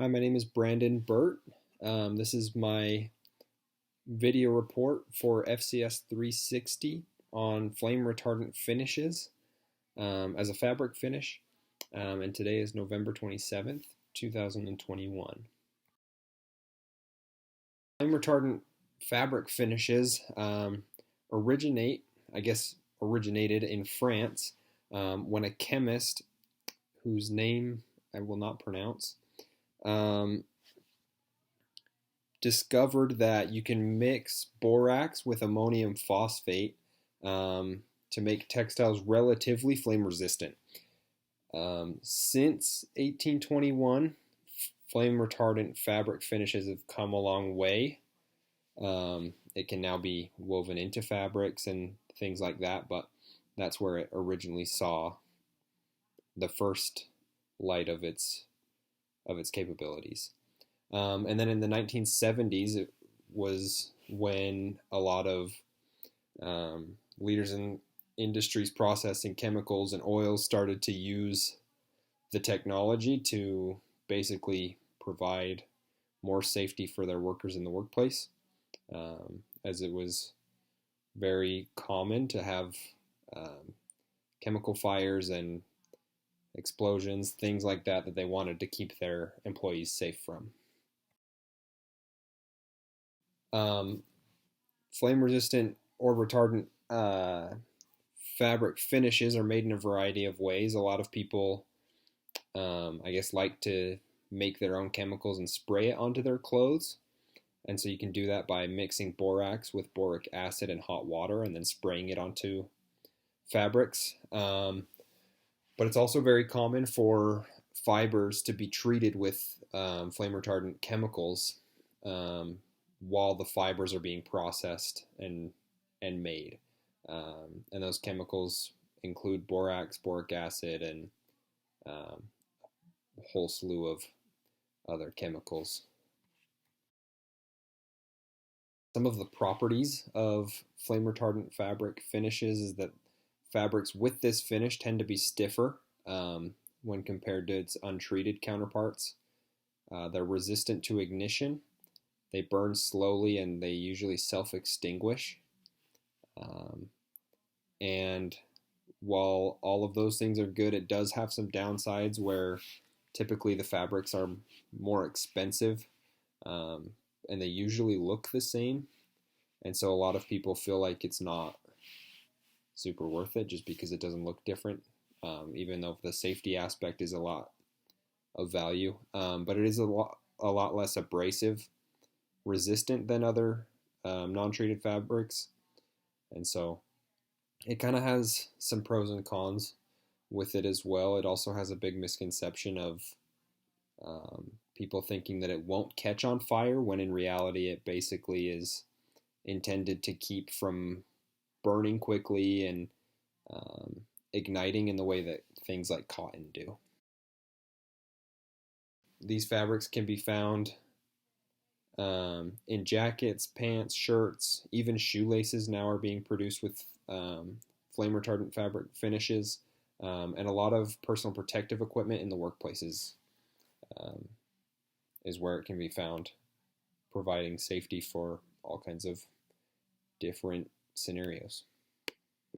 Hi, my name is Brandon Burt. This is my video report for FCS 360 on flame retardant finishes as a fabric finish. And today is November 27th, 2021. Flame retardant fabric finishes originated in France when a chemist whose name I will not pronounce um, discovered that you can mix borax with ammonium phosphate to make textiles relatively flame resistant. Since 1821, flame retardant fabric finishes have come a long way. It can now be woven into fabrics and things like that, but that's where it originally saw the first light of its capabilities. And then in the 1970s, it was when a lot of leaders in industries processing chemicals and oils started to use the technology to basically provide more safety for their workers in the workplace, as it was very common to have chemical fires and explosions, things like that, that they wanted to keep their employees safe from. Flame resistant or retardant fabric finishes are made in a variety of ways. A lot of people, like to make their own chemicals and spray it onto their clothes. And so you can do that by mixing borax with boric acid and hot water and then spraying it onto fabrics. But it's also very common for fibers to be treated with flame retardant chemicals while the fibers are being processed and made. And those chemicals include borax, boric acid, and a whole slew of other chemicals. Some of the properties of flame retardant fabric finishes is that fabrics with this finish tend to be stiffer when compared to its untreated counterparts. They're resistant to ignition. They burn slowly and they usually self-extinguish. And while all of those things are good, it does have some downsides where typically the fabrics are more expensive and they usually look the same. And so a lot of people feel like it's not super worth it just because it doesn't look different, even though the safety aspect is a lot of value. But it is a lot less abrasive resistant than other non-treated fabrics. And so it kind of has some pros and cons with it as well. It also has a big misconception of people thinking that it won't catch on fire when in reality it basically is intended to keep from burning quickly and igniting in the way that things like cotton do. These fabrics can be found in jackets, pants, shirts, even shoelaces now are being produced with flame retardant fabric finishes, and a lot of personal protective equipment in the workplaces is where it can be found, providing safety for all kinds of different scenarios.